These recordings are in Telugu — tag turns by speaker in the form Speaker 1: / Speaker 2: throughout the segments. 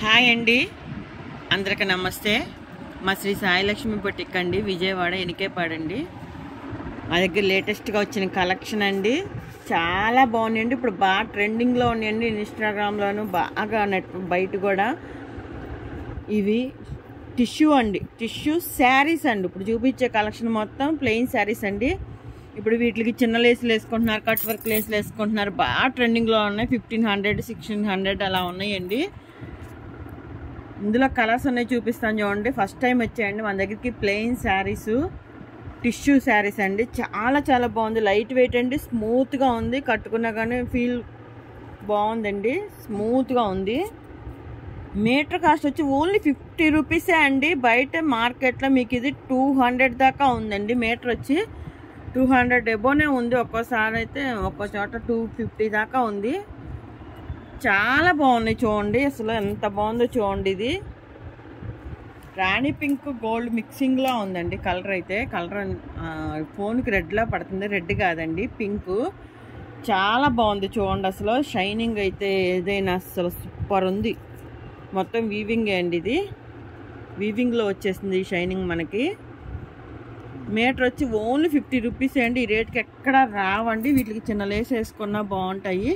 Speaker 1: హాయ్ అండి, అందరికీ నమస్తే. మా శ్రీ సాయిలక్ష్మి బొటిక్ అండి, విజయవాడ ఎనికేపాడండి. మా దగ్గర లేటెస్ట్గా వచ్చిన కలెక్షన్ అండి, చాలా బాగున్నాయండి. ఇప్పుడు బాగా ట్రెండింగ్లో ఉన్నాయండి, ఇన్స్టాగ్రామ్లోను బాగా బయట కూడా. ఇవి టిష్యూ అండి, టిష్యూ శారీస్ అండి. ఇప్పుడు చూపించే కలెక్షన్ మొత్తం ప్లెయిన్ శారీస్ అండి. ఇప్పుడు వీటికి చిన్న లేసులు వేసుకుంటున్నారు, కట్ వర్క్ లేసులు వేసుకుంటున్నారు, బాగా ట్రెండింగ్లో ఉన్నాయి. 1500, 1600 అలా ఉన్నాయండి. ఇందులో కలర్స్ ఉన్నాయి, చూపిస్తాను చూడండి. ఫస్ట్ టైం వచ్చాయండి మన దగ్గరికి ప్లెయిన్ శారీస్, టిష్యూ శారీస్ అండి. చాలా చాలా బాగుంది, లైట్ వెయిట్ అండి, స్మూత్గా ఉంది. కట్టుకున్నా కానీ ఫీల్ బాగుందండి, స్మూత్గా ఉంది. మీటర్ కాస్ట్ వచ్చి ఓన్లీ 50 రూపీసే అండి. బయట మార్కెట్లో మీకు ఇది 200 దాకా ఉందండి. మీటర్ వచ్చి 200 ఎబోనే ఉంది. ఒక్కోసారి అయితే ఒక్కో చోట 250 దాకా ఉంది. చాలా బాగున్నాయి చూడండి, అసలు ఎంత బాగుందో చూడండి. ఇది రాణి పింక్ గోల్డ్ మిక్సింగ్లా ఉందండి. కలర్ అయితే ఫోన్కి రెడ్లా పడుతుంది, రెడ్ కాదండి, పింక్. చాలా బాగుంది చూడండి, అసలు షైనింగ్ అయితే ఏదైనా అసలు సూపర్ ఉంది. మొత్తం వీవింగ్ అండి, ఇది వీవింగ్లో వచ్చేసింది ఈ షైనింగ్ మనకి. మీటర్ వచ్చి ఓన్లీ 50 రూపీస్ అండి. ఈ రేట్కి ఎక్కడ రావండి. వీటికి చిన్న లేస్ వేసుకున్నా బాగుంటాయి.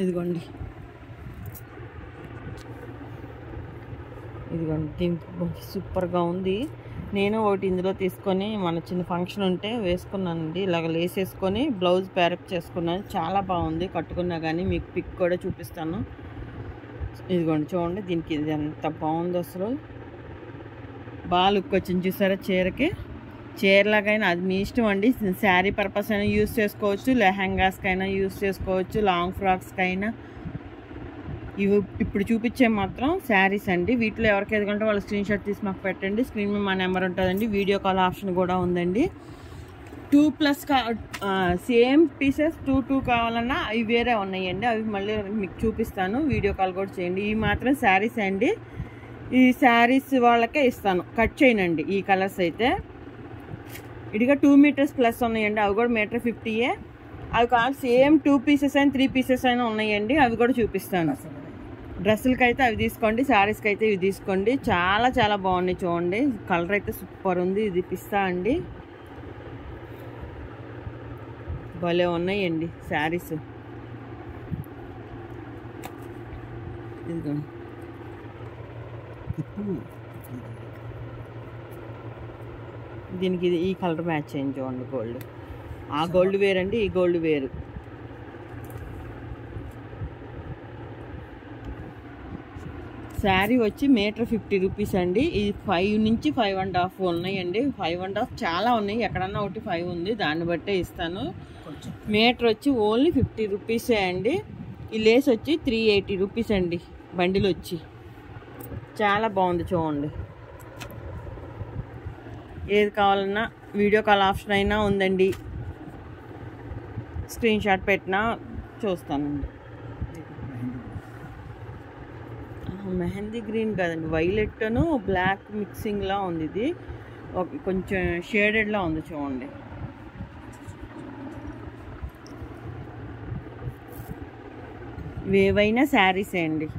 Speaker 1: ఇదిగోండి, దీనికి సూపర్గా ఉంది. నేను ఒకటి ఇందులో తీసుకొని మన చిన్న ఫంక్షన్ ఉంటే వేసుకున్నానండి. ఇలాగ లేస్ వేసుకొని బ్లౌజ్ ప్యారప్ చేసుకున్నాను, చాలా బాగుంది. కట్టుకున్నా కానీ మీకు పిక్ కూడా చూపిస్తాను. ఇదిగోండి చూడండి, దీనికి ఇది ఎంత బాగుందో అసలు. బాగా లుక్ వచ్చింది చూసారా చీరకి. చీరలాగైనా అది మీ ఇష్టం అండి. శారీ పర్పస్ అయినా యూస్ చేసుకోవచ్చు, లెహంగాస్కైనా యూస్ చేసుకోవచ్చు, లాంగ్ ఫ్రాక్స్కైనా. ఇవి ఇప్పుడు చూపించే మాత్రం శారీస్ అండి. వీటిలో ఎవరికి ఎదుగుంటే వాళ్ళు స్క్రీన్ షాట్ తీసి మాకు పెట్టండి. స్క్రీన్ మీద మా నెంబర్ ఉంటుందండి. వీడియో కాల్ ఆప్షన్ కూడా ఉందండి. 2+ సేమ్ పీసెస్ 2 కావాలన్నా అవి వేరే ఉన్నాయండి, అవి మళ్ళీ మీకు చూపిస్తాను. వీడియో కాల్ కూడా చేయండి. ఇవి మాత్రం శారీస్ అండి. ఈ శారీస్ వాళ్ళకే ఇస్తాను, కట్ చేయనండి. ఈ కలర్స్ అయితే ఇదిగా 2 మీటర్స్ ప్లస్ ఉన్నాయండి, అవి కూడా మీటర్ 50. అవి కాదు సేమ్ 2 పీసెస్ అయినా 3 పీసెస్ అయినా ఉన్నాయండి, అవి కూడా చూపిస్తాను. డ్రెస్సులకి అయితే అవి తీసుకోండి, శారీస్కి అయితే ఇవి తీసుకోండి. చాలా చాలా బాగున్నాయి చూడండి. కలర్ అయితే సూపర్ ఉంది. ఇది పిస్తా అండి, భలే ఉన్నాయండి శారీస్. ఇదిగోండి, దీనికి ఇది ఈ కలర్ మ్యాచ్ అయింది చూడండి. గోల్డ్, ఆ గోల్డ్ వేర్ అండి, ఈ గోల్డ్ వేరు. శారీ వచ్చి మీటర్ 50 రూపీస్ అండి. ఇది 5 నుంచి 5.5 ఉన్నాయండి. 5.5 చాలా ఉన్నాయి, ఎక్కడన్నా ఒకటి 5 ఉంది, దాన్ని బట్టే ఇస్తాను. మీటర్ వచ్చి ఓన్లీ 50 రూపీసే అండి. ఈ లేస్ వచ్చి 380 రూపీస్ అండి బండిల్ వచ్చి. చాలా బాగుంది చూడండి. ఏది కావాలన్నా వీడియో కాల్ ఆప్షన్ అయినా ఉందండి, స్క్రీన్ షాట్ పెట్టినా చూస్తానండి. మెహందీ గ్రీన్ కాదండి, వైలెట్ను బ్లాక్ మిక్సింగ్లా ఉంది. ఇది కొంచెం షేడెడ్లా ఉంది చూడండి. ఏవైనా శారీసే అండి.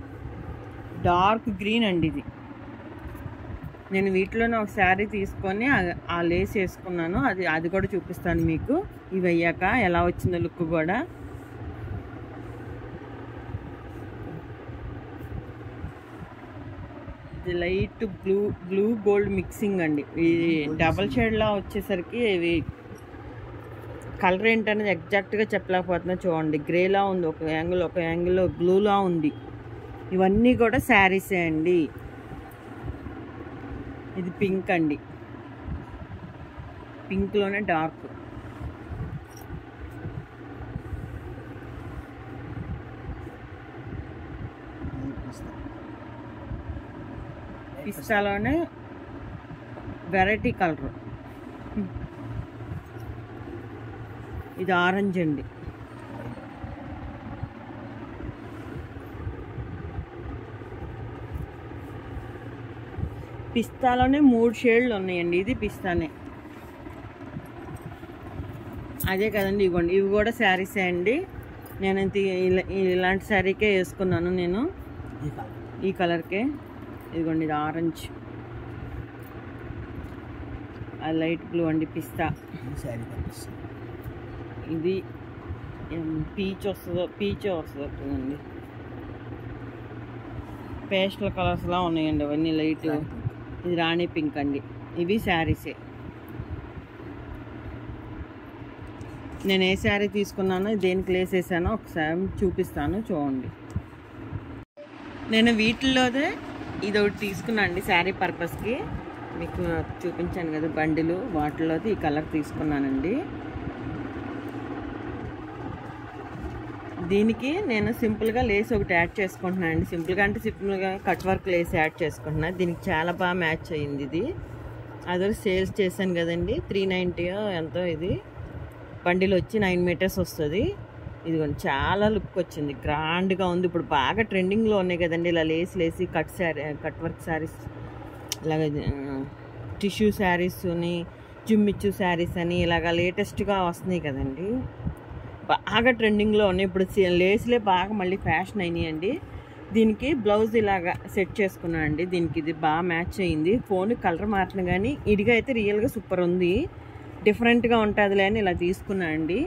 Speaker 1: డార్క్ గ్రీన్ అండి ఇది. నేను వీటిలోనే ఒక శారీ తీసుకొని ఆ లేస్ వేసుకున్నాను, అది కూడా చూపిస్తాను మీకు. ఇవి అయ్యాక ఎలా వచ్చిందో లుక్ కూడా. ఇది లైట్ బ్లూ గోల్డ్ మిక్సింగ్ అండి. ఇది డబల్ షేడ్లా వచ్చేసరికి ఇవి కలర్ ఏంటనేది ఎగ్జాక్ట్గా చెప్పలేకపోతున్నా చూడండి. గ్రేలా ఉంది ఒక యాంగిల్లో బ్లూలా ఉంది. ఇవన్నీ కూడా శారీసే అండి. ఇది పింక్ అండి, పింక్లోనే డార్క్. పిస్తాలోనే వెరైటీ కలర్. ఇది ఆరెంజ్ అండి. పిస్తాలోనే 3 షేడ్లు ఉన్నాయండి. ఇది పిస్తానే. అదే కదండి, ఇవ్వండి. ఇవి కూడా శారీసే అండి. నేనైతే ఇలాంటి శారీకే వేసుకున్నాను నేను, ఈ కలర్కే. ఇదిగోండి, ఇది ఆరెంజ్, ఆ లైట్ బ్లూ అండి, పిస్తా. ఇది పీచ్ వస్తుందండి. పేస్టల్ కలర్స్లా ఉన్నాయండి అవన్నీ లైట్. ఇది రాణి పింక్ అండి. ఇవి శారీసే. నేను ఏ శారీ తీసుకున్నానో దేనికి వేసేసానో ఒకసారి చూపిస్తాను, చూడండి. నేను వీటిల్లోదే ఇది ఒకటి తీసుకున్నాను అండి శారీ పర్పస్కి. మీకు చూపించాను కదా బండిలు, వాటిలోది ఈ కలర్ తీసుకున్నానండి. దీనికి నేను సింపుల్గా లేస్ ఒకటి యాడ్ చేసుకుంటున్నాను అండి. సింపుల్గా కట్ వర్క్ లేస్ యాడ్ చేసుకుంటున్నాను. దీనికి చాలా బాగా మ్యాచ్ అయ్యింది. ఇది అదే సేల్స్ చేశాను కదండి, 390 ఎంతో. ఇది బండిలో వచ్చి 9 మీటర్స్ వస్తుంది. ఇదిగోండి, చాలా లుక్ వచ్చింది, గ్రాండ్గా ఉంది. ఇప్పుడు బాగా ట్రెండింగ్లో ఉన్నాయి కదండి ఇలా లేసి కట్ వర్క్ శారీస్, ఇలాగ టిష్యూ శారీస్ అని, జుమ్మిచ్చు శారీస్ అని ఇలాగ లేటెస్ట్గా వస్తున్నాయి కదండి, బాగా ట్రెండింగ్లో ఉన్నాయి. ఇప్పుడు లేస్లే బాగా మళ్ళీ ఫ్యాషన్ అయినాయండి. దీనికి బ్లౌజ్ ఇలాగా సెట్ చేసుకున్నాను అండి. దీనికి ఇది బాగా మ్యాచ్ అయ్యింది. ఫోన్ కలర్ మారిన కానీ ఇదిగా అయితే రియల్గా సూపర్ ఉంది. డిఫరెంట్గా ఉంటుందిలే అని ఇలా తీసుకున్నాను అండి.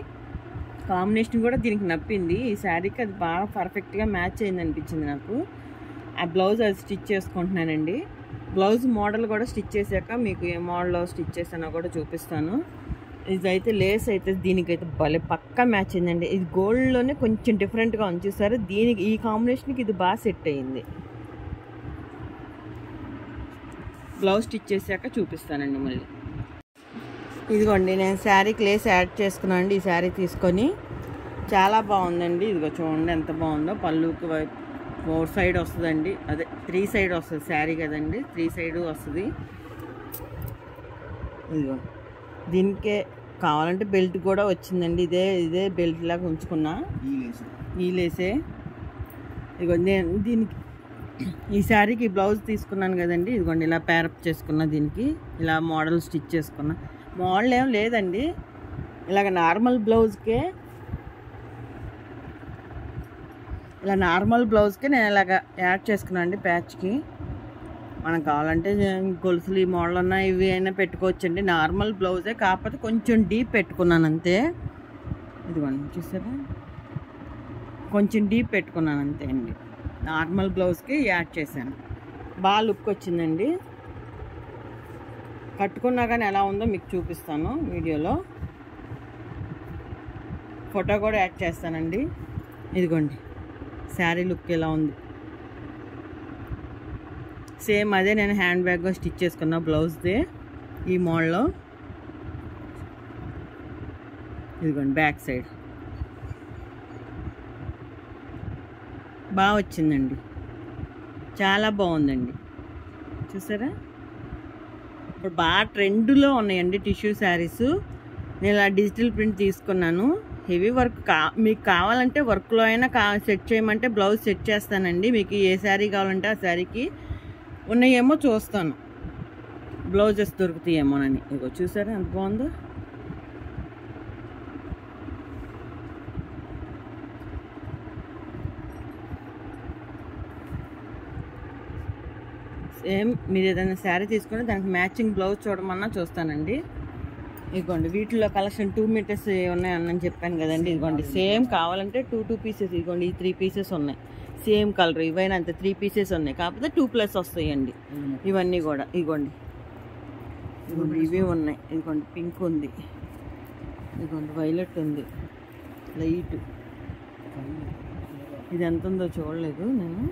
Speaker 1: కాంబినేషన్ కూడా దీనికి నప్పింది. ఈ శారీకి అది బాగా పర్ఫెక్ట్గా మ్యాచ్ అయింది అనిపించింది నాకు. ఆ బ్లౌజ్ అది స్టిచ్ చేసుకుంటున్నానండి. బ్లౌజ్ మోడల్ కూడా స్టిచ్ చేశాక మీకు ఏ మోడల్లో స్టిచ్ చేసానో కూడా చూపిస్తాను. ఇదైతే లేస్ అయితే దీనికైతే భలే పక్కా మ్యాచ్ అయిందండి. ఇది గోల్డ్లోనే కొంచెం డిఫరెంట్గా ఉంది చూసారు. దీనికి ఈ కాంబినేషన్కి ఇది బాగా సెట్ అయ్యింది. బ్లౌజ్ స్టిచ్ చేశాక చూపిస్తానండి మళ్ళీ. ఇదిగోండి, నేను శారీకి లేస్ యాడ్ చేసుకున్నాను అండి. ఈ శారీ తీసుకొని చాలా బాగుందండి. ఇదిగో చూడండి ఎంత బాగుందో. పళ్ళుకి 4 సైడ్ వస్తుందండి, అదే 3 సైడ్ వస్తుంది శారీ కదండి, 3 సైడ్ వస్తుంది. ఇదిగో దీనికే కావాలంటే బెల్ట్ కూడా వచ్చిందండి. ఇదే బెల్ట్ లాగా ఉంచుకున్నా, ఈ లేసే. ఇదిగో నేను దీనికి ఈ శారీకి బ్లౌజ్ తీసుకున్నాను కదండి. ఇదిగోండి ఇలా ప్యారప్ చేసుకున్నా, దీనికి ఇలా మోడల్ స్టిచ్ చేసుకున్నా. మోడల్ ఏం లేదండి, ఇలాగ నార్మల్ బ్లౌజ్కే నేను ఇలాగ యాడ్ చేసుకున్నాను అండి ప్యాచ్కి. మనకు కావాలంటే గొలుసులు ఈ మోడల్ అన్నా ఇవి అయినా పెట్టుకోవచ్చండి. నార్మల్ బ్లౌజే, కాకపోతే కొంచెం డీప్ పెట్టుకున్నాను అంతే. ఇదిగోండి చూసారా, కొంచెం డీప్ పెట్టుకున్నాను అంతే అండి. నార్మల్ బ్లౌజ్కి యాడ్ చేశాను. బాగా లుక్ వచ్చిందండి. కట్టుకున్నా కానీ ఎలా ఉందో మీకు చూపిస్తాను వీడియోలో. ఫోటో కూడా యాడ్ చేస్తానండి. ఇదిగోండి శారీ లుక్ ఎలా ఉంది. సేమ్ అదే నేను హ్యాండ్ బ్యాగ్గా స్టిచ్ చేసుకున్నా బ్లౌజ్దే ఈ మోడల్లో. ఇదిగోండి బ్యాక్ సైడ్ బాగా వచ్చిందండి, చాలా బాగుందండి. చూసారా, ఇప్పుడు బాగా ట్రెండ్లో ఉన్నాయండి టిష్యూ శారీస్. నేను ఇలా డిజిటల్ ప్రింట్ తీసుకున్నాను. హెవీ వర్క్ మీకు కావాలంటే వర్క్లో అయినా సెట్ చేయమంటే బ్లౌజ్ సెట్ చేస్తానండి. మీకు ఏ శారీ కావాలంటే ఆ శారీకి ఉన్నాయేమో చూస్తాను, బ్లౌజెస్ దొరుకుతాయేమోనని. ఇగో చూసారా ఎంత బాగుందో. సేమ్ మీరు ఏదైనా శారీ తీసుకుంటే దానికి మ్యాచింగ్ బ్లౌజ్ చూడమన్నా చూస్తానండి. ఇదిగోండి వీటిలో కలెక్షన్ 2 మీటర్స్ ఉన్నాయని చెప్పాను కదండి. ఇదిగోండి సేమ్ కావాలంటే 2 పీసెస్. ఇదిగోండి ఈ 3 పీసెస్ ఉన్నాయి, సేమ్ కలర్. ఇవైనా అంతే 3 పీసెస్ ఉన్నాయి, కాకపోతే 2+ వస్తాయండి ఇవన్నీ కూడా. ఇదిగోండి ఇవి ఉన్నాయి. ఇదిగోండి పింక్ ఉంది, ఇదిగోండి వైలెట్ ఉంది, లైట్. ఇది ఎంత ఉందో చూడలేదు నేను.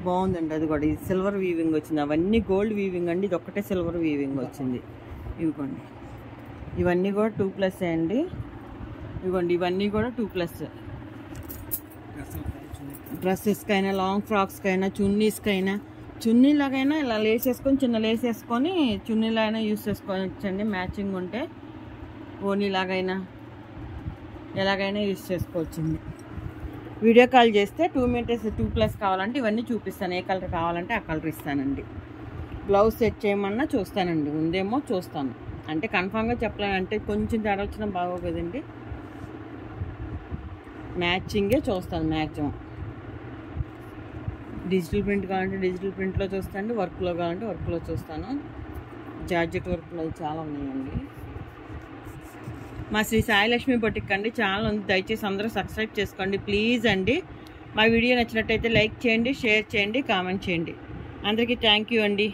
Speaker 1: బాగుందండి అది కూడా. ఇది సిల్వర్ వీవింగ్ వచ్చింది, అవన్నీ గోల్డ్ వీవింగ్ అండి, ఇది ఒక్కటే సిల్వర్ వీవింగ్ వచ్చింది. ఇదిగోండి ఇవన్నీ కూడా 2+ అండి. ఇదిగోండి ఇవన్నీ కూడా 2+. డ్రెస్సెస్కైనా, లాంగ్ ఫ్రాక్స్కైనా, చున్నీస్కైనా, చున్నీలాగైనా ఇలా లేసేసుకొని చిన్న లేసేసుకొని చున్నీలాగైనా యూస్ చేసుకోవచ్చండి. మ్యాచింగ్ ఉంటే ఓనీలాగైనా ఎలాగైనా యూస్ చేసుకోవచ్చండి. వీడియో కాల్ చేస్తే 2 మీటర్స్ 2+ కావాలంటే ఇవన్నీ చూపిస్తాను. ఏ కలర్ కావాలంటే ఆ కలర్ ఇస్తానండి. బ్లౌజ్ సెట్ చేయమన్నా చూస్తానండి, ఉందేమో చూస్తాను. అంటే కన్ఫామ్గా చెప్పలేనంటే కొంచెం తేడా వచ్చినా బాగోదు కదండి. మ్యాచింగే చూస్తాను మ్యాక్సిమం. డిజిటల్ ప్రింట్ కావాలంటే డిజిటల్ ప్రింట్లో చూస్తాను, వర్క్లో కావాలంటే వర్క్లో చూస్తాను. జార్జెట్ వర్క్లో చాలా ఉన్నాయండి. మా శ్రీ సాయిలక్ష్మి బొటిక్ అండి ఛానల్ ఉంది, దయచేసి అందరూ సబ్స్క్రైబ్ చేసుకోండి ప్లీజ్ అండి. మా వీడియో నచ్చినట్టయితే లైక్ చేయండి, షేర్ చేయండి, కామెంట్ చేయండి. అందరికీ థ్యాంక్ యూ అండి.